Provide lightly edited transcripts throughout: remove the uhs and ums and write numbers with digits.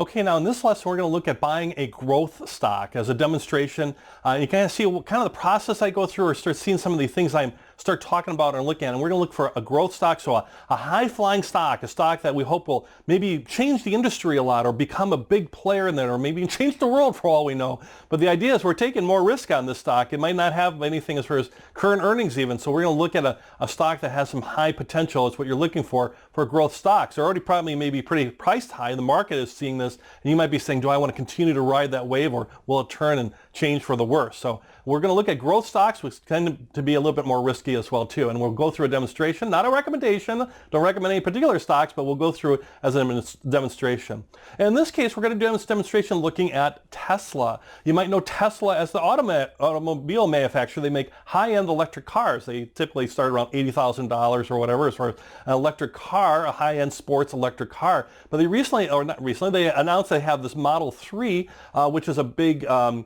Okay, now in this lesson, we're going to look at buying a growth stock as a demonstration. You kind of see what kind of the process I go through, or start seeing some of the things I start talking about and looking at. And we're going to look for a growth stock, so a high-flying stock, a stock that we hope will maybe change the industry a lot, or become a big player in there, or maybe change the world for all we know. But the idea is we're taking more risk on this stock. It might not have anything as far as current earnings even. So we're going to look at a stock that has some high potential. It's what you're looking for growth stocks. They're already probably maybe pretty priced high. The market is seeing this, and you might be saying, do I want to continue to ride that wave, or will it turn and change for the worse? So we're going to look at growth stocks, which tend to be a little bit more risky as well too. And we'll go through a demonstration, not a recommendation. Don't recommend any particular stocks, but we'll go through it as a demonstration. And in this case, we're going to do this demonstration looking at Tesla. You might know Tesla as the automobile manufacturer. They make high-end electric cars. They typically start around $80,000 or whatever as far as an electric car, a high-end sports electric car. But they recently, or not recently, they announced they have this Model 3, which is a big a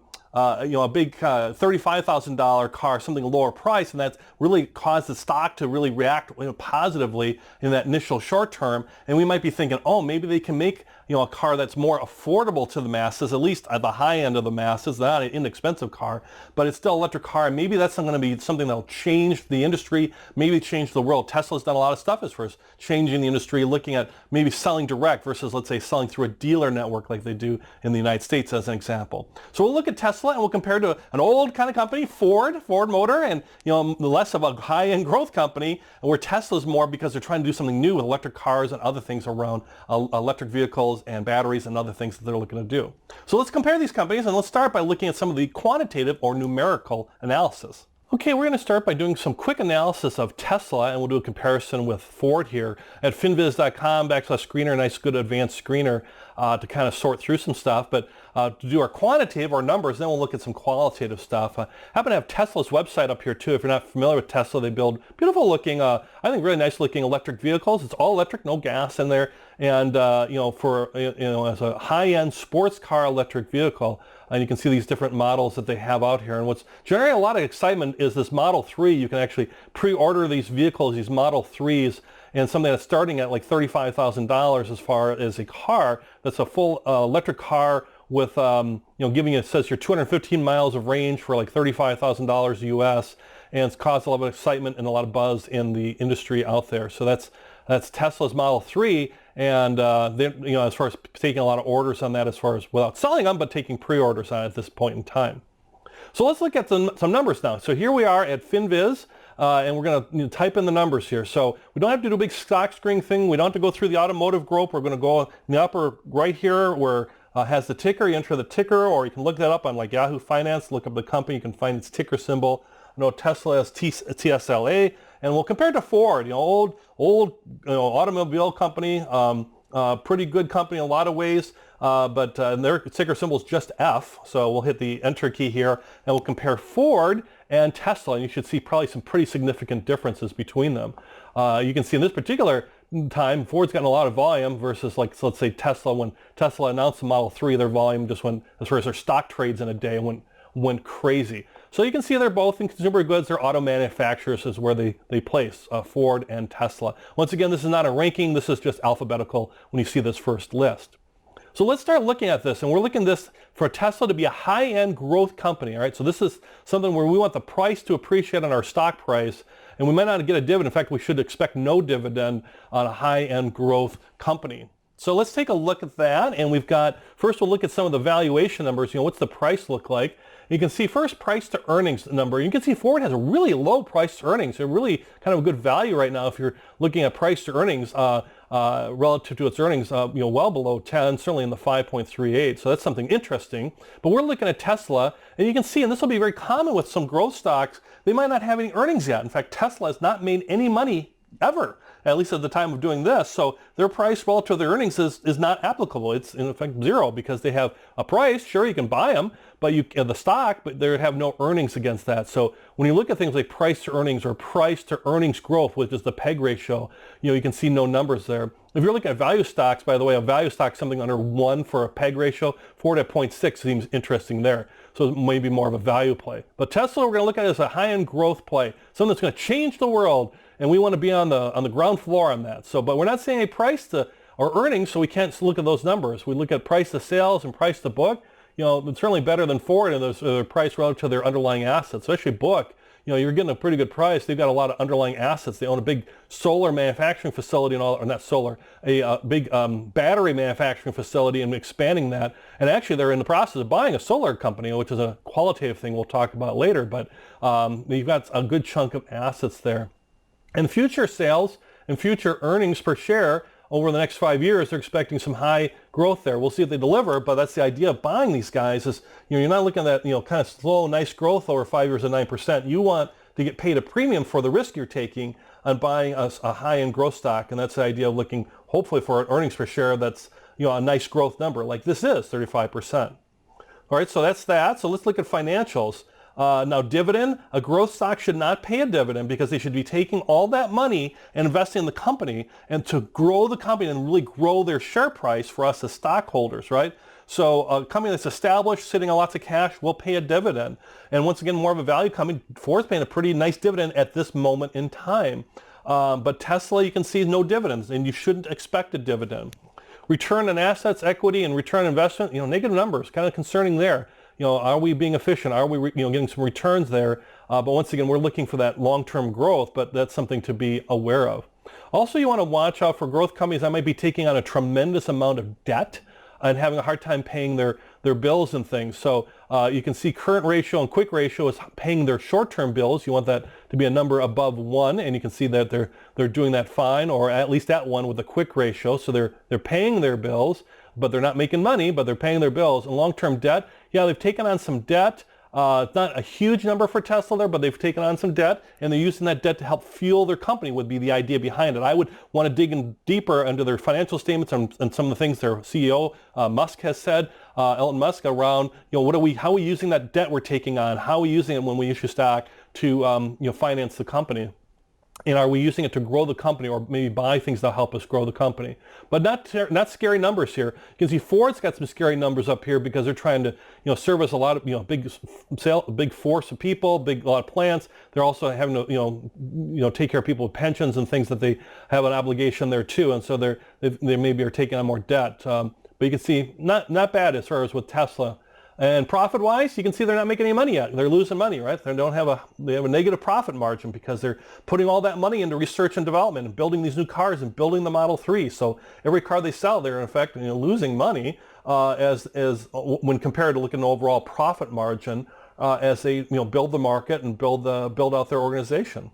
big $35,000 car, something lower price, and that's really caused the stock to really react positively in that initial short term. And we might be thinking, oh, maybe they can make a car that's more affordable to the masses, at least at the high end of the masses, not an inexpensive car, but it's still an electric car. And maybe that's going to be something that'll change the industry, maybe change the world. Tesla's done a lot of stuff as far as changing the industry, looking at maybe selling direct versus, let's say, selling through a dealer network like they do in the United States as an example. So we'll look at Tesla and we'll compare it to an old kind of company, Ford Motor, and less of a high-end growth company, where Tesla's more because they're trying to do something new with electric cars and other things around electric vehicles and batteries and other things that they're looking to do. So let's compare these companies, and let's start by looking at some of the quantitative or numerical analysis. Okay, we're going to start by doing some quick analysis of Tesla, and we'll do a comparison with Ford here at finviz.com/screener, nice good advanced screener to kind of sort through some stuff. But to do our quantitative or numbers, then we'll look at some qualitative stuff. I happen to have Tesla's website up here too. If you're not familiar with Tesla, they build beautiful looking, I think really nice looking electric vehicles. It's all electric, no gas in there. And as a high-end sports car electric vehicle, and you can see these different models that they have out here. And what's generating a lot of excitement is this Model 3. You can actually pre-order these vehicles, these Model 3s, and something that's starting at like $35,000 as far as a car that's a full electric car with, giving you, it says here 215 miles of range for like $35,000 US, and it's caused a lot of excitement and a lot of buzz in the industry out there. So that's Tesla's Model 3, and as far as taking a lot of orders on that, as far as without selling them, but taking pre-orders on it at this point in time. So let's look at some numbers now. So here we are at FinViz, and we're going to type in the numbers here. So we don't have to do a big stock screening thing. We don't have to go through the automotive group. We're going to go in the upper right here where has the ticker. You enter the ticker, or you can look that up on like Yahoo Finance, look up the company. You can find its ticker symbol. I know Tesla has TSLA, and we'll compare it to Ford, old automobile company, pretty good company in a lot of ways, but their ticker symbol is just F. So we'll hit the enter key here, and we'll compare Ford and Tesla, and you should see probably some pretty significant differences between them. You can see in this particular time, Ford's gotten a lot of volume versus, like, so let's say Tesla. When Tesla announced the Model 3, their volume just went, as far as their stock trades in a day, went crazy. So you can see they're both in consumer goods. They're auto manufacturers is where they place Ford and Tesla. Once again, this is not a ranking. This is just alphabetical when you see this first list. So let's start looking at this, and we're looking at this for Tesla to be a high-end growth company. All right, so this is something where we want the price to appreciate on our stock price, and we might not get a dividend. In fact, we should expect no dividend on a high-end growth company. So let's take a look at that, and we've got, first we'll look at some of the valuation numbers. What's the price look like? You can see first price to earnings number. You can see Ford has a really low price to earnings. They're really kind of a good value right now if you're looking at price to earnings relative to its earnings, well below 10, certainly in the 5.38. So that's something interesting. But we're looking at Tesla, and you can see, and this will be very common with some growth stocks, they might not have any earnings yet. In fact, Tesla has not made any money ever, at least at the time of doing this. So their price relative to their earnings is not applicable. It's in effect zero because they have a price. Sure, you can buy them, but the stock, but they have no earnings against that. So when you look at things like price to earnings or price to earnings growth, which is the PEG ratio, you can see no numbers there. If you're looking at value stocks, by the way, a value stock something under 1 for a PEG ratio, Ford at 0.6 seems interesting there. So it may be more of a value play. But Tesla, we're going to look at it as a high-end growth play, something that's going to change the world, and we want to be on the ground floor on that. So, but we're not saying a price to our earnings, so we can't look at those numbers. We look at price to sales and price to book. It's certainly better than Ford and their price relative to their underlying assets, especially book. You're getting a pretty good price. They've got a lot of underlying assets. They own a big solar manufacturing facility and all, or not solar, a big battery manufacturing facility and expanding that. And actually, they're in the process of buying a solar company, which is a qualitative thing we'll talk about later. But you've got a good chunk of assets there. And future sales and future earnings per share over the next 5 years, they're expecting some high growth there. We'll see if they deliver, but that's the idea of buying these guys is, you're not looking at that, kind of slow, nice growth over 5 years of 9%. You want to get paid a premium for the risk you're taking on buying a high-end growth stock, and that's the idea of looking, hopefully, for an earnings per share that's, a nice growth number, like this is 35%. All right, so that's that. So let's look at financials. Now, dividend, a growth stock should not pay a dividend because they should be taking all that money and investing in the company and to grow the company and really grow their share price for us as stockholders, right? So a company that's established, sitting on lots of cash, will pay a dividend. And once again, more of a value company. Ford's paying a pretty nice dividend at this moment in time. But Tesla, you can see no dividends, and you shouldn't expect a dividend. Return on assets, equity, and return on investment, negative numbers, kind of concerning there. Are we being efficient? Are we, getting some returns there? But once again, we're looking for that long-term growth, but that's something to be aware of. Also, you want to watch out for growth companies that might be taking on a tremendous amount of debt and having a hard time paying their bills and things. So you can see current ratio and quick ratio is paying their short-term bills. You want that to be a number above 1, and you can see that they're doing that fine, or at least at 1 with the quick ratio. So they're paying their bills, but they're not making money, but they're paying their bills. And long-term debt, yeah, they've taken on some debt. It's not a huge number for Tesla there, but they've taken on some debt, and they're using that debt to help fuel their company would be the idea behind it. I would want to dig in deeper into their financial statements and some of the things their CEO, Musk, has said, Elon Musk, around, how are we using that debt we're taking on? How are we using it when we issue stock to, finance the company? And are we using it to grow the company, or maybe buy things that help us grow the company? But not scary numbers here. You can see Ford's got some scary numbers up here because they're trying to service a lot of big force of people, a lot of plants. They're also having to take care of people with pensions and things that they have an obligation there too, and so they maybe are taking on more debt. But you can see not bad as far as with Tesla. And profit-wise, you can see they're not making any money yet. They're losing money, right? They have a negative profit margin because they're putting all that money into research and development and building these new cars and building the Model 3. So every car they sell, they're in effect losing money as when compared to looking at an overall profit margin as they build the market and build out their organization.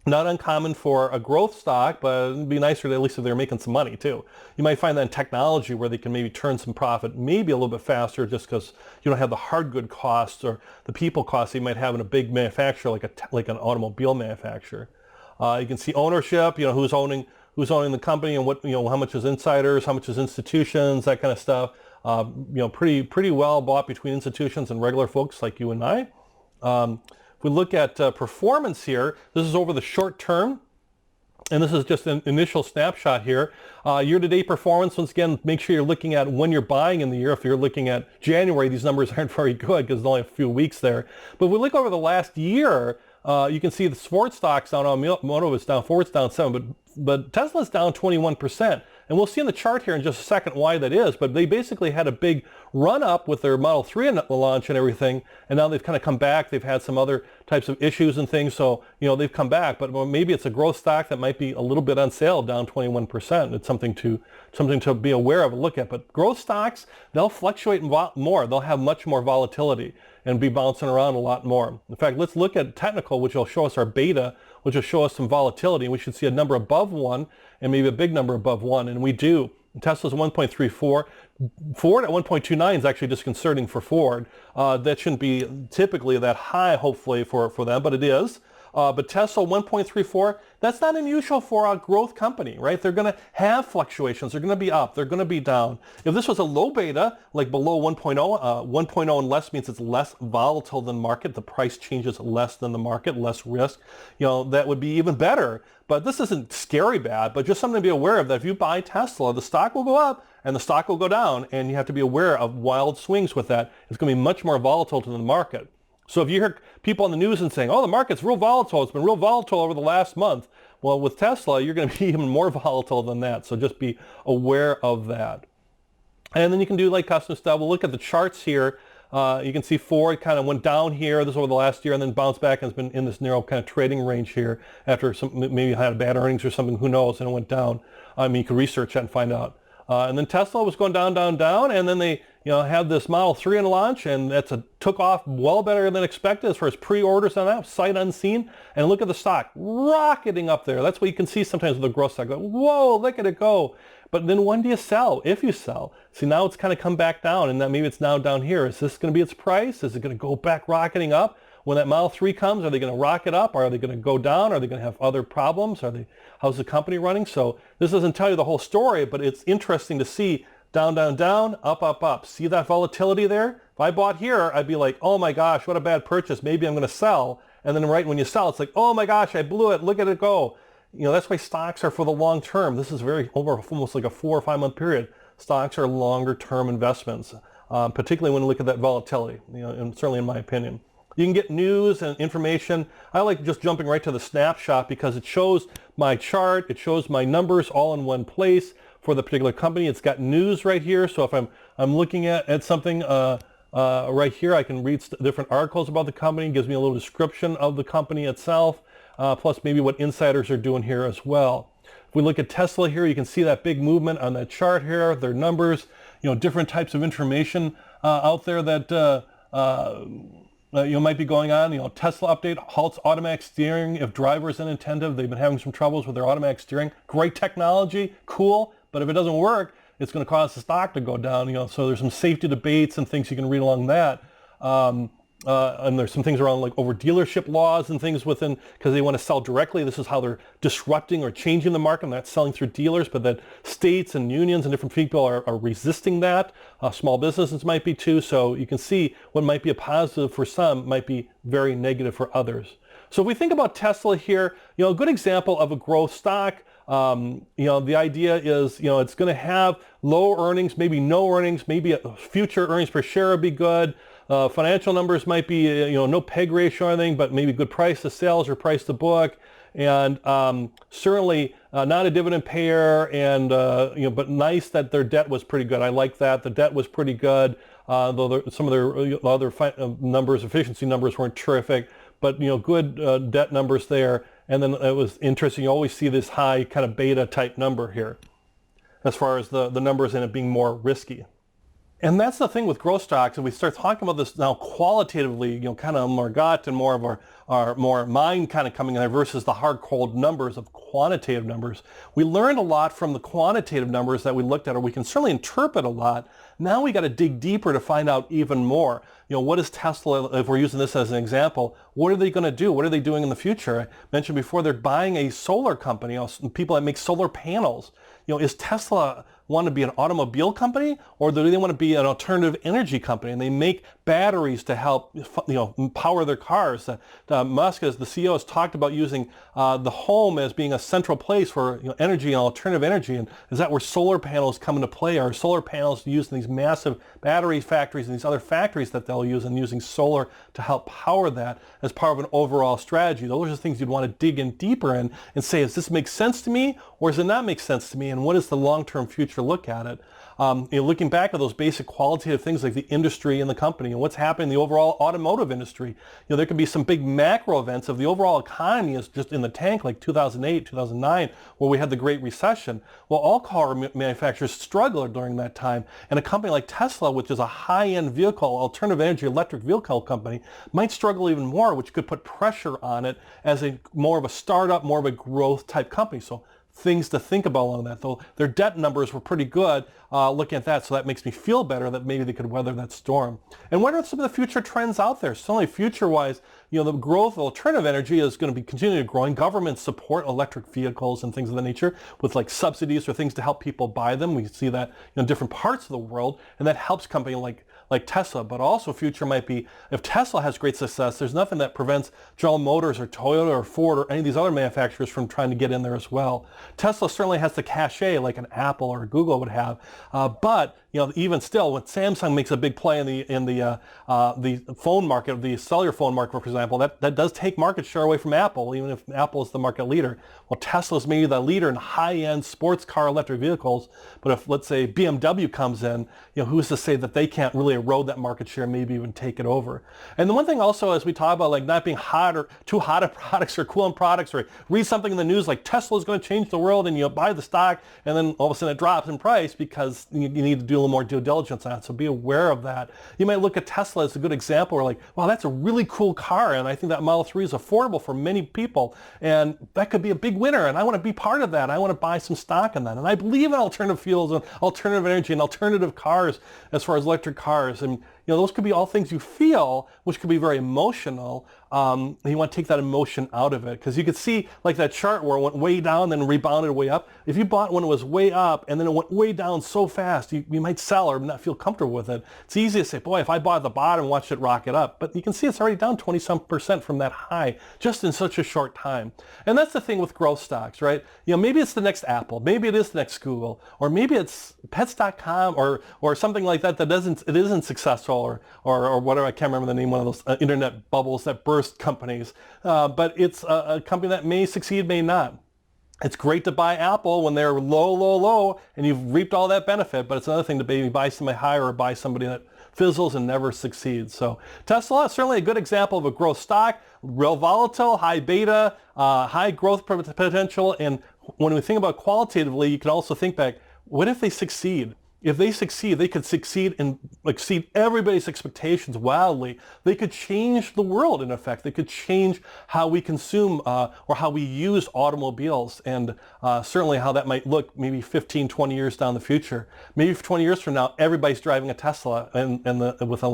Not uncommon for a growth stock, but it'd be nicer at least if they're making some money too. You might find that in technology where they can maybe turn some profit maybe a little bit faster just because you don't have the hard good costs or the people costs you might have in a big manufacturer like an automobile manufacturer. You can see ownership, who's owning the company and what, how much is insiders, how much is institutions, that kind of stuff. Pretty well bought between institutions and regular folks like you and I. If we look at performance here, this is over the short term, and this is just an initial snapshot here. Year-to-date performance, once again, make sure you're looking at when you're buying in the year. If you're looking at January, these numbers aren't very good because there's only a few weeks there. But if we look over the last year, you can see the Ford stock's down, automotive is down, Ford's down 7, but Tesla's down 21%. And we'll see in the chart here in just a second why that is, but they basically had a big run up with their Model 3 and the launch and everything, and now they've kind of come back. They've had some other types of issues and things, so they've come back, but maybe it's a growth stock that might be a little bit on sale, down 21%. It's something to be aware of and look at. But growth stocks, they'll fluctuate more. They'll have much more volatility and be bouncing around a lot more. In fact, let's look at technical, which will show us our beta, which will show us some volatility. We should see a number above 1 and maybe a big number above 1, and we do. Tesla's 1.34. Ford at 1.29 is actually disconcerting for Ford. That shouldn't be typically that high, hopefully, for them, but it is. But Tesla 1.34, that's not unusual for a growth company, right? They're going to have fluctuations. They're going to be up. They're going to be down. If this was a low beta, like below 1.0, 1.0 and less means it's less volatile than market. The price changes less than the market, less risk. That would be even better. But this isn't scary bad, but just something to be aware of, that if you buy Tesla, the stock will go up and the stock will go down, and you have to be aware of wild swings with that. It's going to be much more volatile than the market. So if you hear people on the news and saying, oh, the market's real volatile, it's been real volatile over the last month, Well, with Tesla, you're going to be even more volatile than that. So just be aware of that. And then you can do like custom stuff. We'll look at the charts here. You can see Ford kind of went down here, this over the last year, and then bounced back and has been in this narrow kind of trading range here after maybe had bad earnings or something, who knows, and it went down. I mean, you can research that and find out. And then Tesla was going down, down, down, and then they had this Model 3 in launch, and took off well better than expected as far as pre-orders on that, sight unseen. And look at the stock, rocketing up there. That's what you can see sometimes with a growth stock. Like, whoa, look at it go. But then when do you sell? If you sell. See, now it's kind of come back down, and then maybe it's now down here. Is this going to be its price? Is it going to go back rocketing up? When that Model 3 comes, are they going to rocket up? Or are they going to go down? Are they going to have other problems? How's the company running? So this doesn't tell you the whole story, but it's interesting to see down, down, down, up, up, up. See that volatility there? If I bought here, I'd be like, oh my gosh, what a bad purchase. Maybe I'm going to sell. And then right when you sell, it's like, oh my gosh, I blew it. Look at it go. That's why stocks are for the long term. This is very over almost like a 4 or 5 month period. Stocks are longer term investments, particularly when you look at that volatility, and certainly in my opinion. You can get news and information. I like just jumping right to the snapshot because it shows my chart, it shows my numbers all in one place for the particular company. It's got news right here. So if I'm looking at something right here, I can read different articles about the company. It gives me a little description of the company itself. Plus maybe what insiders are doing here as well. If we look at Tesla here, you can see that big movement on that chart here, their numbers, different types of information out there that might be going on. Tesla update halts automatic steering if driver is inattentive. They've been having some troubles with their automatic steering. Great technology, cool, but if it doesn't work, it's going to cause the stock to go down. So there's some safety debates and things you can read along that. And there's some things around like over dealership laws and things within, because they want to sell directly. This is how they're disrupting or changing the market, not selling through dealers, but that states and unions and different people are resisting that. Small businesses might be too. So you can see what might be a positive for some might be very negative for others. So if we think about Tesla here, a good example of a growth stock. The idea is, it's going to have low earnings, maybe no earnings, maybe future earnings per share would be good. Financial numbers might be, no PEG ratio or anything, but maybe good price to sales or price to book. And certainly not a dividend payer, and but nice that their debt was pretty good. I like that. The debt was pretty good, though some of their other numbers, efficiency numbers weren't terrific, but good debt numbers there. And then it was interesting. You always see this high kind of beta type number here, as far as the numbers in it being more risky. And that's the thing with growth stocks, and we start talking about this now qualitatively, kind of more gut and more of our more mind kind of coming in there versus the hard cold numbers of quantitative numbers. We learned a lot from the quantitative numbers that we looked at, or we can certainly interpret a lot. Now we got to dig deeper to find out even more. What is Tesla, if we're using this as an example, what are they going to do? What are they doing in the future? I mentioned before they're buying a solar company, people that make solar panels. Is Tesla want to be an automobile company, or do they want to be an alternative energy company? And they make batteries to help, power their cars. Musk, as the CEO, has talked about using the home as being a central place for energy and alternative energy. And is that where solar panels come into play? Are solar panels used in these massive battery factories and these other factories that they'll use, and using solar to help power that as part of an overall strategy? Those are the things you'd want to dig in deeper in and say, does this make sense to me, or does it not make sense to me? And what is the long-term future look at it? Looking back at those basic qualitative things like the industry and the company and what's happening in the overall automotive industry. There could be some big macro events of the overall economy is just in the tank, like 2008, 2009, where we had the Great Recession. Well, all car manufacturers struggled during that time, and a company like Tesla, which is a high-end vehicle, alternative energy electric vehicle company, might struggle even more, which could put pressure on it as more of a startup, more of a growth type company. So things to think about along that. Though their debt numbers were pretty good looking at that, so that makes me feel better that maybe they could weather that storm. And what are some of the future trends out there? Certainly future-wise, the growth of alternative energy is going to be continuing growing. Governments support electric vehicles and things of that nature with like subsidies or things to help people buy them. We see that in different parts of the world, and that helps companies like Tesla. But also future might be, if Tesla has great success, there's nothing that prevents General Motors or Toyota or Ford or any of these other manufacturers from trying to get in there as well. Tesla certainly has the cachet like an Apple or a Google would have, but even still, when Samsung makes a big play in the phone market, the cellular phone market, for example, that does take market share away from Apple, even if Apple is the market leader. Well, Tesla's maybe the leader in high-end sports car electric vehicles, but if, let's say, BMW comes in, who's to say that they can't really erode that market share, maybe even take it over? And the one thing also, as we talk about like not being hot or too hot of products or cool on products, or read something in the news like Tesla's going to change the world, and you buy the stock, and then all of a sudden it drops in price because you need to do a little more due diligence on it. So be aware of that. You might look at Tesla as a good example, where like, wow, that's a really cool car, and I think that Model 3 is affordable for many people, and that could be a big winner, and I want to be part of that. I want to buy some stock in that. And I believe in alternative fuels and alternative energy and alternative cars as far as electric cars. And those could be all things you feel, which could be very emotional. And you want to take that emotion out of it, because you could see like that chart where it went way down, then rebounded way up. If you bought when it was way up and then it went way down so fast, you might sell or not feel comfortable with it. It's easy to say, boy, if I bought at the bottom and watched it rocket up, but you can see it's already down 20-some% from that high just in such a short time. And that's the thing with growth stocks, right? Maybe it's the next Apple, maybe it is the next Google, or maybe it's Pets.com or something like that isn't successful, or whatever. I can't remember the name, one of those internet bubbles that burst companies. But it's a company that may succeed, may not. It's great to buy Apple when they're low, and you've reaped all that benefit, but it's another thing to maybe buy somebody higher or buy somebody that fizzles and never succeeds. So Tesla is certainly a good example of a growth stock, real volatile, high beta, high growth potential. And when we think about qualitatively, you can also think back, what if they succeed? If they succeed, they could succeed and exceed everybody's expectations wildly. They could change the world, in effect. They could change how we consume or how we use automobiles, and certainly how that might look maybe 15, 20 years down the future. Maybe 20 years from now, everybody's driving a Tesla with an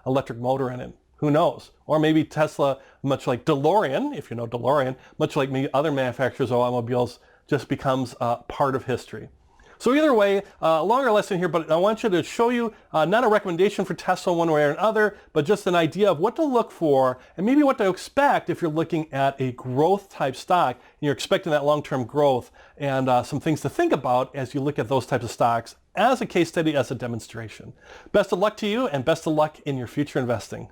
electric motor in it. Who knows? Or maybe Tesla, much like DeLorean, if you know DeLorean, much like maybe other manufacturers of automobiles, just becomes part of history. So either way, a longer lesson here, but I want you to show you not a recommendation for Tesla one way or another, but just an idea of what to look for and maybe what to expect if you're looking at a growth type stock and you're expecting that long-term growth, and some things to think about as you look at those types of stocks as a case study, as a demonstration. Best of luck to you, and best of luck in your future investing.